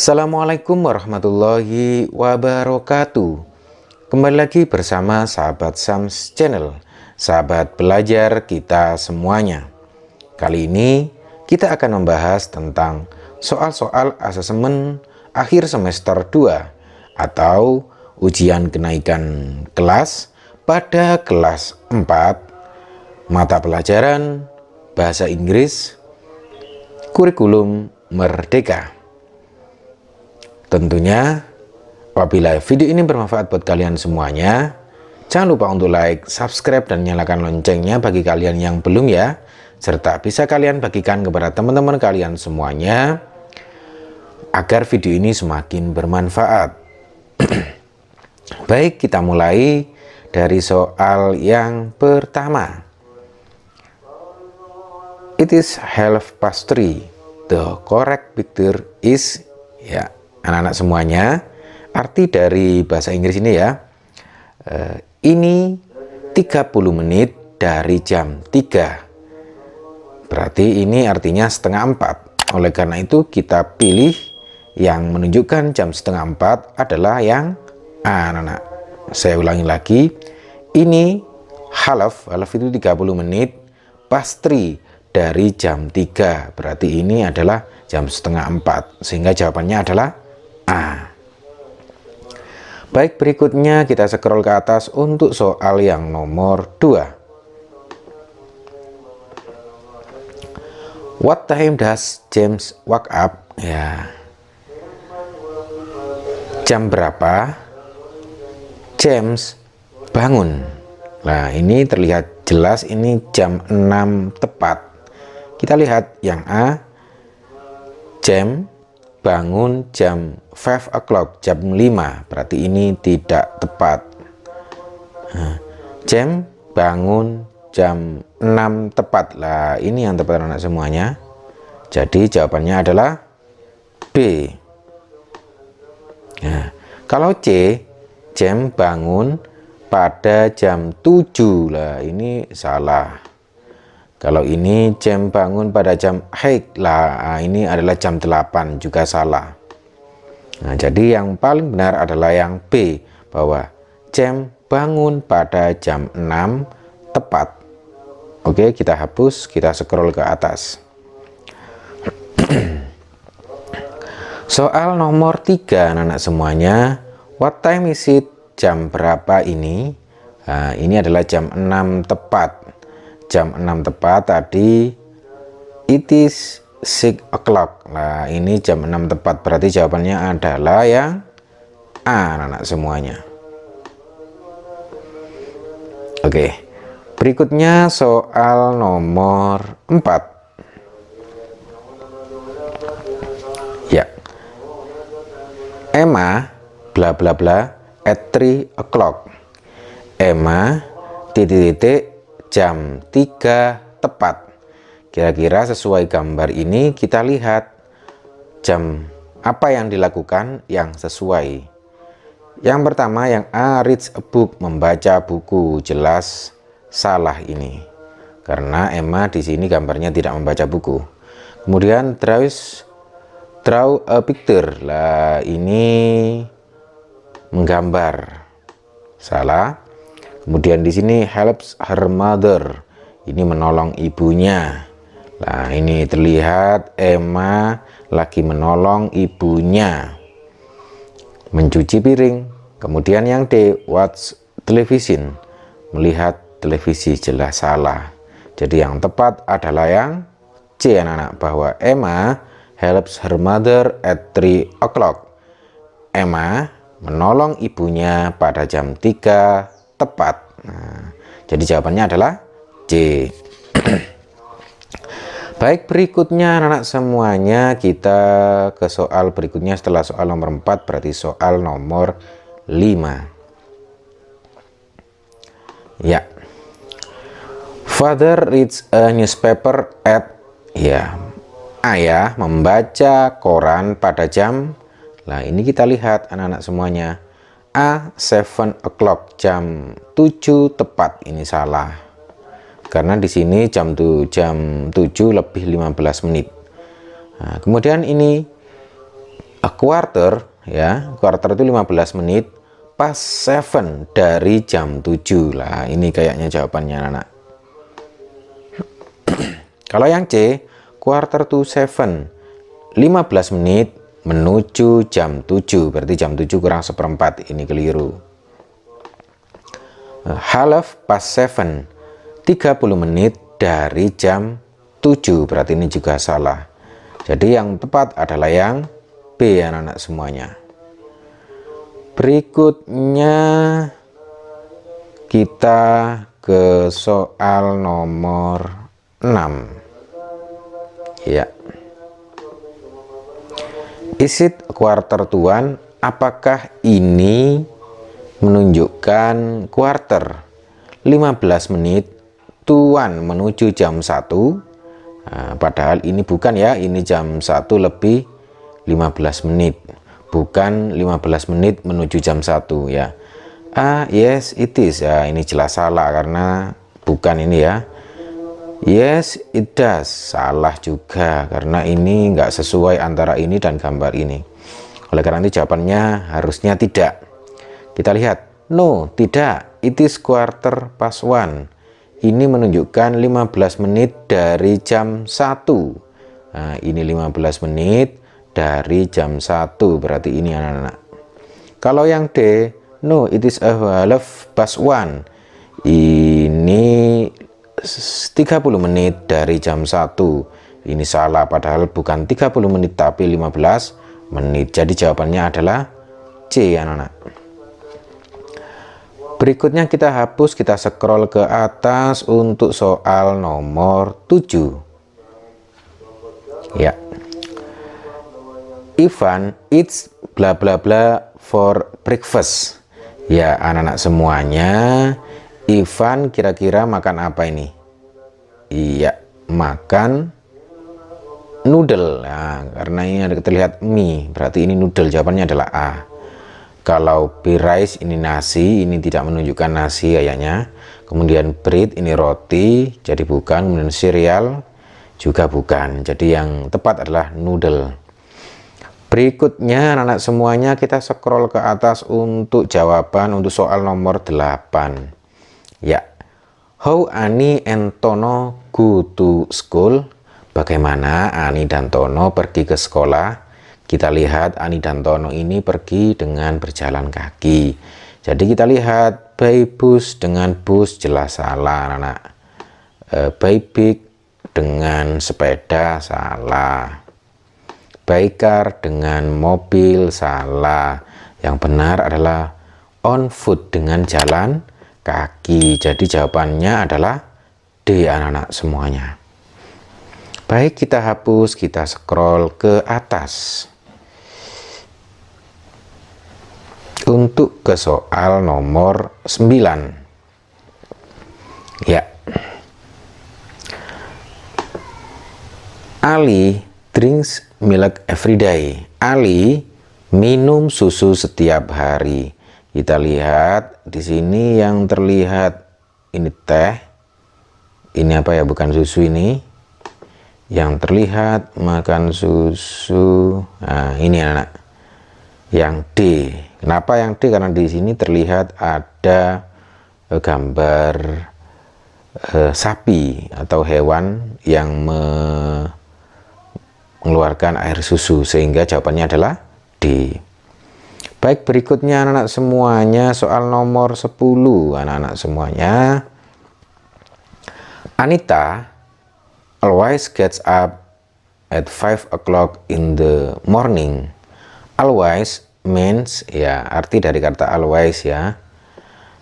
Assalamualaikum warahmatullahi wabarakatuh. Kembali lagi bersama sahabat Sams Channel, sahabat belajar kita semuanya. Kali ini kita akan membahas tentang soal-soal asesmen akhir semester 2 atau ujian kenaikan kelas pada kelas 4 mata pelajaran Bahasa Inggris Kurikulum Merdeka. Tentunya apabila video ini bermanfaat buat kalian semuanya, jangan lupa untuk like, subscribe, dan nyalakan loncengnya bagi kalian yang belum ya, serta bisa kalian bagikan kepada teman-teman kalian semuanya agar video ini semakin bermanfaat. Baik, kita mulai dari soal yang pertama. It is half past 3. The correct picture is, ya anak-anak semuanya, arti dari bahasa Inggris ini ya, ini 30 menit dari jam 3. Berarti ini artinya setengah 4. Oleh karena itu kita pilih yang menunjukkan jam setengah 4 adalah yang A, anak-anak. Saya ulangi lagi, ini half itu 30 menit, past 3 dari jam 3. Berarti ini adalah jam setengah 4. Sehingga jawabannya adalah A. Baik, berikutnya kita scroll ke atas untuk soal yang nomor 2. What time does James wake up? Ya. Jam berapa James bangun? Nah, ini terlihat jelas ini jam 6 tepat. Kita lihat yang A, James bangun jam 5 o'clock, jam 5, berarti ini tidak tepat. James bangun jam 6 tepat. Lah, ini yang tepat anak semuanya. Jadi jawabannya adalah B. Nah, kalau C, James bangun pada jam 7. Lah, ini salah. Kalau ini James bangun pada jam 8, lah ini adalah jam 8, juga salah. Nah, jadi yang paling benar adalah yang B, bahwa James bangun pada jam 6 tepat. Oke, kita hapus, kita scroll ke atas. Soal nomor 3 anak-anak semuanya. What time is it? Jam berapa ini? Nah, ini adalah jam 6 tepat. Jam 6 tepat tadi, it is 6 o'clock. Nah, ini jam 6 tepat, berarti jawabannya adalah yang A, anak-anak semuanya. Oke, berikutnya soal nomor 4. Ya, Emma bla bla bla at 3 o'clock. Emma titik-titik jam 3 tepat. Kira-kira sesuai gambar ini kita lihat jam apa yang dilakukan yang sesuai. Yang pertama yang A, reads a book, membaca buku. Jelas salah ini. Karena Emma di sini gambarnya tidak membaca buku. Kemudian draw a picture. Lah, ini menggambar. Salah. Kemudian di sini helps her mother, ini menolong ibunya. Nah, ini terlihat Emma lagi menolong ibunya mencuci piring. Kemudian yang D, watch television, melihat televisi. Jelas salah. Jadi yang tepat adalah yang C, anak-anak, bahwa Emma helps her mother at 3 o'clock. Emma menolong ibunya pada jam 3 tepat. Nah, jadi jawabannya adalah C. Baik, berikutnya anak-anak semuanya, kita ke soal berikutnya setelah soal nomor 4, berarti soal nomor 5. Ya. Father reads a newspaper at, ya, ayah membaca koran pada jam. Nah, ini kita lihat anak-anak semuanya. A, 7 o'clock, jam 7 tepat. Ini salah. Karena di sini jam 7 lebih 15 menit. Nah, kemudian ini a quarter ya, quarter itu 15 menit past 7 dari jam 7. Lah ini kayaknya jawabannya anak. Kalau yang C, quarter to 7 15 menit menuju jam 7, berarti jam 7 kurang seperempat, ini keliru. Half past 7 30 menit dari jam 7, berarti ini juga salah. Jadi yang tepat adalah yang B anak-anak semuanya. Berikutnya kita ke soal nomor 6 ya. Is it quarter to 1? Apakah ini menunjukkan quarter 15 menit to 1 menuju jam 1? Nah, padahal ini bukan ya, ini jam 1 lebih 15 menit, bukan 15 menit menuju jam 1 ya. Yes it is ya, ini jelas salah karena bukan ini ya. Yes it does, salah juga karena ini enggak sesuai antara ini dan gambar ini. Oleh karena itu jawabannya harusnya tidak. Kita lihat, no, tidak, it is quarter past 1. Ini menunjukkan 15 menit dari jam 1. Nah, ini 15 menit dari jam 1, berarti ini anak-anak. Kalau yang D, no, it is a half past 1. Ini 30 menit dari jam 1. Ini salah, padahal bukan 30 menit tapi 15 menit. Jadi jawabannya adalah C anak-anak. Berikutnya kita hapus, kita scroll ke atas untuk soal nomor 7 ya. Ivan eats bla bla bla for breakfast ya anak-anak semuanya. Ivan kira-kira makan apa ini? Iya, makan noodle. Nah, karena ini ada terlihat mie, berarti ini noodle, jawabannya adalah A. Kalau rice ini nasi, ini tidak menunjukkan nasi kayaknya. Kemudian bread ini roti, jadi bukan. Kemudian cereal juga bukan. Jadi yang tepat adalah noodle. Berikutnya anak-anak semuanya kita scroll ke atas untuk jawaban untuk soal nomor 8. Ya. How Ani and Tono go to school? Bagaimana Ani dan Tono pergi ke sekolah? Kita lihat Ani dan Tono ini pergi dengan berjalan kaki. Jadi kita lihat by bus dengan bus jelas salah anak-anak. By bike dengan sepeda salah. By car dengan mobil salah. Yang benar adalah on foot dengan jalan kaki. Jadi jawabannya adalah D anak-anak semuanya. Baik, kita hapus, kita scroll ke atas. Untuk ke soal nomor 9 ya. Ali drinks milk every day. Ali minum susu setiap hari. Kita lihat di sini yang terlihat ini teh. Ini apa ya? Bukan susu ini. Yang terlihat makan susu. Nah, ini anak. Yang D. Kenapa yang D? Karena di sini terlihat ada gambar sapi atau hewan yang mengeluarkan air susu, sehingga jawabannya adalah D. Baik, berikutnya anak-anak semuanya soal nomor 10 anak-anak semuanya. Anita always gets up at 5 o'clock in the morning. Always means ya, arti dari kata always ya.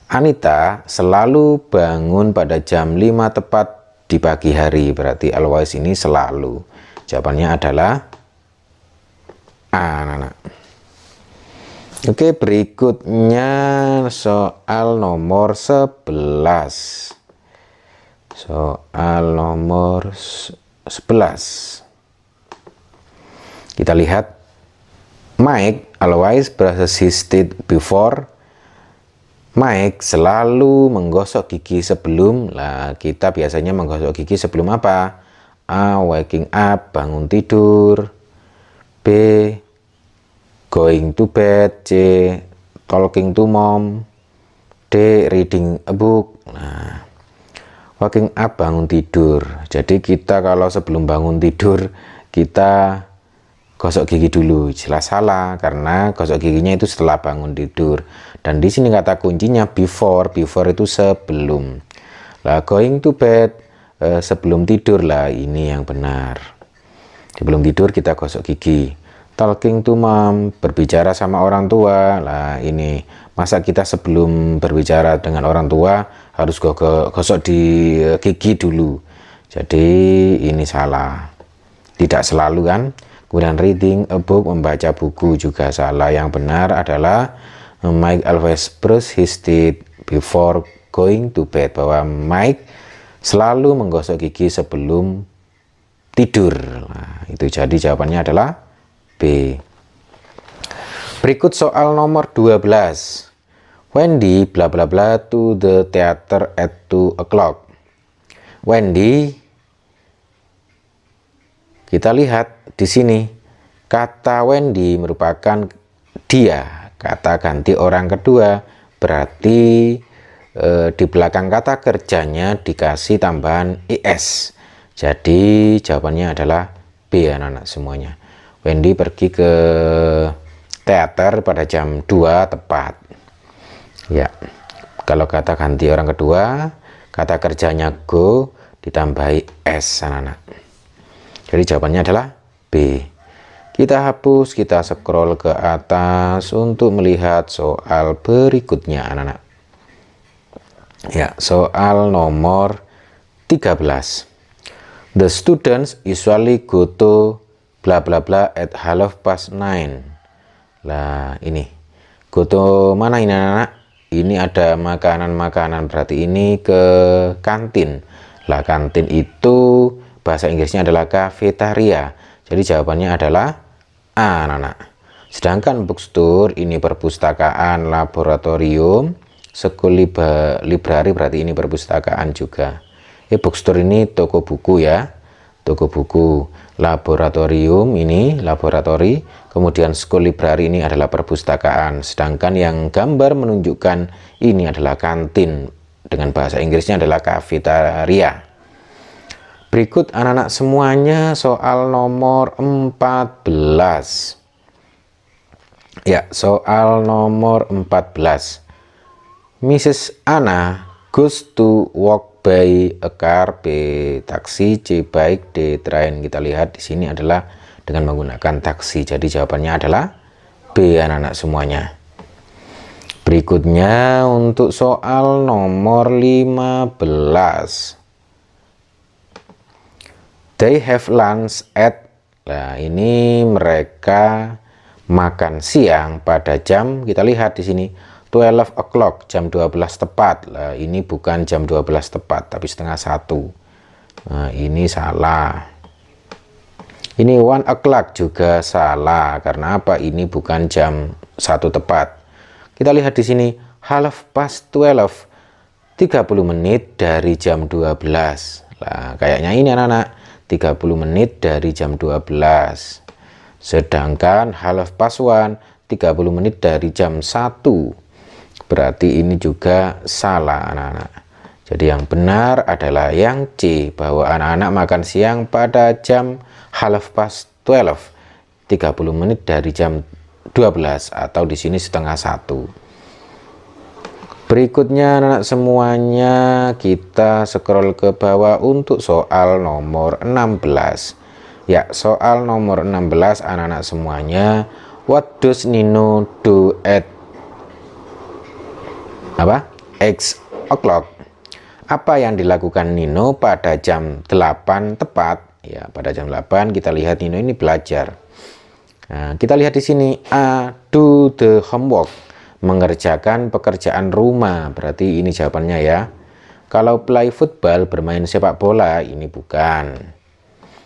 Anita selalu bangun pada jam 5 tepat di pagi hari, berarti always ini selalu. Jawabannya adalah A anak-anak. Oke, berikutnya soal nomor 11. Soal nomor 11. Kita lihat. Mike always brushes his teeth before. Mike selalu menggosok gigi sebelum. Lah, kita biasanya menggosok gigi sebelum apa? A. Waking up, bangun tidur. B. going to bed. C. Talking to mom. D. Reading a book. Nah, waking up, bangun tidur. Jadi kita kalau sebelum bangun tidur kita gosok gigi dulu. Jelas salah karena gosok giginya itu setelah bangun tidur. Dan di sini kata kuncinya before. Before itu sebelum. Lah going to bed, sebelum tidur lah, ini yang benar. Sebelum tidur kita gosok gigi. Talking to mom, berbicara sama orang tua. Lah ini, masa kita sebelum berbicara dengan orang tua harus gosok di gigi dulu. Jadi ini salah. Tidak selalu kan. Kemudian reading a book, membaca buku juga salah. Yang benar adalah Mike always brush his teeth before going to bed, bahwa Mike selalu menggosok gigi sebelum tidur. Nah, itu jadi jawabannya adalah B. Berikut soal nomor 12. Wendy bla bla bla to the theater at 2 o'clock. Wendy, kita lihat di sini kata Wendy merupakan dia, kata ganti orang kedua, berarti di belakang kata kerjanya dikasih tambahan es. Jadi jawabannya adalah B, anak-anak semuanya. Wendy pergi ke teater pada jam 2 tepat. Ya, kalau kata ganti orang kedua, kata kerjanya go ditambahi es, anak-anak. Jadi jawabannya adalah B. Kita hapus, kita scroll ke atas untuk melihat soal berikutnya, anak-anak. Ya, soal nomor 13. The students usually go to bla bla bla at 9:30. Lah ini, go to mana ini, anak-anak? Ini ada makanan-makanan, berarti ini ke kantin. Lah kantin itu bahasa Inggrisnya adalah cafeteria. Jadi jawabannya adalah A, anak-anak. Sedangkan bookstore ini perpustakaan, laboratorium, school library berarti ini perpustakaan juga. Bookstore ini toko buku ya, toko buku. Laboratorium ini laboratori, kemudian school library ini adalah perpustakaan. Sedangkan yang gambar menunjukkan ini adalah kantin, dengan bahasa Inggrisnya adalah cafeteria. Berikut anak-anak semuanya soal nomor 14. Ya, soal nomor 14. Mrs. Anna goes to work by a car. B. Taksi. C. Bike. D. Train. Kita lihat di sini adalah dengan menggunakan taksi. Jadi jawabannya adalah B, anak-anak semuanya. Berikutnya untuk soal nomor 15. They have lunch at. Nah, ini mereka makan siang pada jam, kita lihat di sini 12 o'clock, jam 12 tepat. Nah, ini bukan jam 12 tepat, tapi setengah 1. Nah, ini salah. Ini 1 o'clock juga salah. Karena apa? Ini bukan jam 1 tepat. Kita lihat di sini 12:30, 30 menit dari jam 12. Nah, kayaknya ini anak-anak 30 menit dari jam 12. Sedangkan 1:30, 30 menit dari jam 1. Berarti ini juga salah, anak-anak. Jadi yang benar adalah yang C, bahwa anak-anak makan siang pada jam 12:30, 30 menit dari jam 12, atau di sini setengah 1. Berikutnya anak-anak semuanya kita scroll ke bawah untuk soal nomor 16. Ya, soal nomor 16 anak-anak semuanya. What does Nino do at 8 o'clock? Apa yang dilakukan Nino pada jam 8 tepat? Ya, pada jam 8 kita lihat Nino ini belajar. Nah, kita lihat di sini A. Do the homework, mengerjakan pekerjaan rumah, berarti ini jawabannya ya. Kalau play football, bermain sepak bola, ini bukan.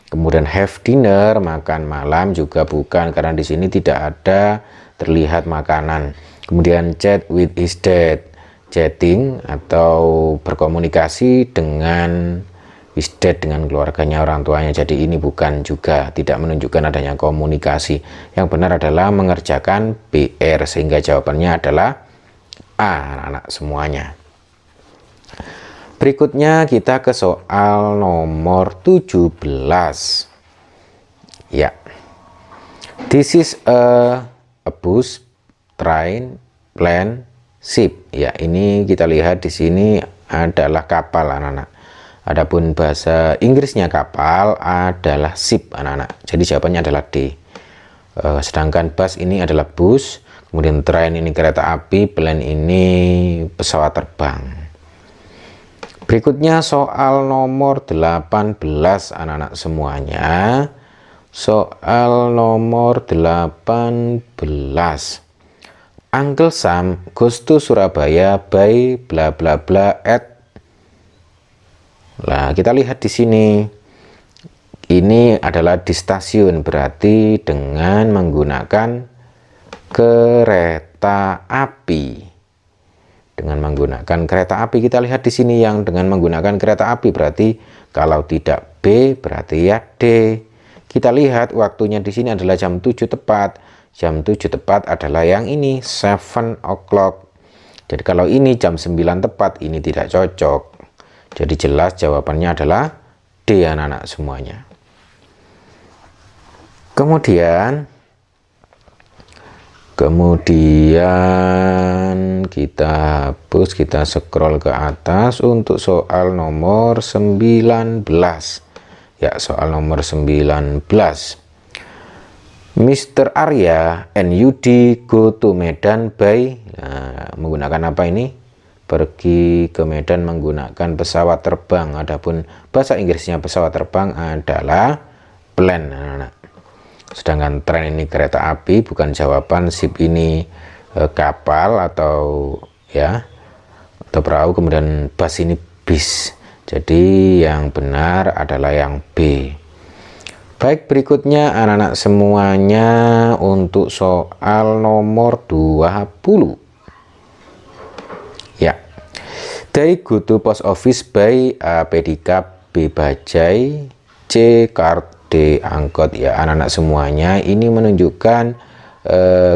Kemudian have dinner, makan malam, juga bukan, karena di sini tidak ada terlihat makanan. Kemudian chat with his dad, chatting atau berkomunikasi dengan is dead dengan keluarganya, orang tuanya. Jadi ini bukan juga, tidak menunjukkan adanya komunikasi. Yang benar adalah mengerjakan BR, sehingga jawabannya adalah A, anak-anak semuanya. Berikutnya kita ke soal nomor 17. Ya. This is a bus, train, plane, ship. Ya, ini kita lihat di sini adalah kapal, anak-anak. Adapun bahasa Inggrisnya kapal adalah ship, anak-anak. Jadi jawabannya adalah D. Sedangkan bus ini adalah bus, kemudian train ini kereta api, plane ini pesawat terbang. Berikutnya soal nomor 18, anak-anak semuanya. Soal nomor 18. Uncle Sam goes to Surabaya by bla bla bla at. Nah, kita lihat di sini. Ini adalah di stasiun, berarti dengan menggunakan kereta api. Dengan menggunakan kereta api, kita lihat di sini yang dengan menggunakan kereta api, berarti kalau tidak B berarti ya D. Kita lihat waktunya di sini adalah jam 7 tepat. Jam 7 tepat adalah yang ini, 7 o'clock. Jadi kalau ini jam 9 tepat, ini tidak cocok. Jadi jelas jawabannya adalah D, anak-anak semuanya. Kemudian kita hapus, kita scroll ke atas untuk soal nomor 19. Ya, soal nomor 19. Mr. Arya and Yudi go to Medan by, menggunakan apa ini? Pergi ke Medan menggunakan pesawat terbang. Adapun bahasa Inggrisnya pesawat terbang adalah plane, anak-anak. Sedangkan train ini kereta api, bukan jawaban. Ship ini kapal atau ya atau perahu, kemudian bus ini bis. Jadi yang benar adalah yang B. Baik, berikutnya anak-anak semuanya untuk soal nomor 20. Ya. They go to post office by A pedicab, B bajai, C cart, D angkot. Ya, anak-anak semuanya ini menunjukkan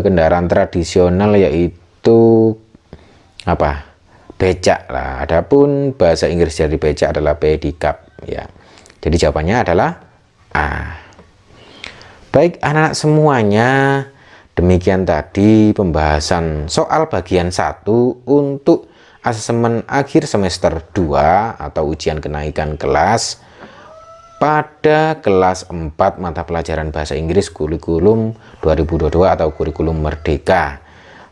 kendaraan tradisional, yaitu apa? Becak lah. Adapun bahasa Inggris dari becak adalah pedicab, ya. Jadi jawabannya adalah A. Baik, anak-anak semuanya, demikian tadi pembahasan soal bagian 1 untuk asesmen akhir semester 2 atau ujian kenaikan kelas pada kelas 4 mata pelajaran bahasa Inggris kurikulum 2022 atau kurikulum merdeka.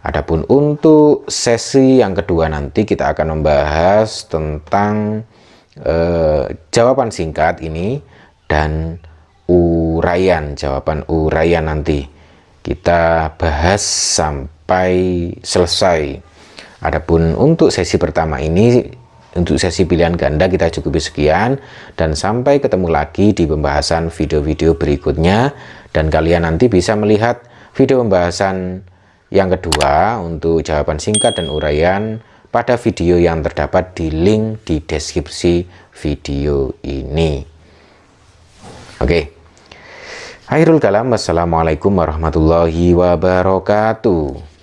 Adapun untuk sesi yang kedua nanti kita akan membahas tentang jawaban singkat ini dan uraian, jawaban uraian nanti kita bahas sampai selesai. Adapun untuk sesi pertama ini, untuk sesi pilihan ganda kita cukupi sekian, dan sampai ketemu lagi di pembahasan video-video berikutnya. Dan kalian nanti bisa melihat video pembahasan yang kedua untuk jawaban singkat dan uraian pada video yang terdapat di link di deskripsi video ini. Oke. Khairul kalam, wassalamualaikum warahmatullahi wabarakatuh.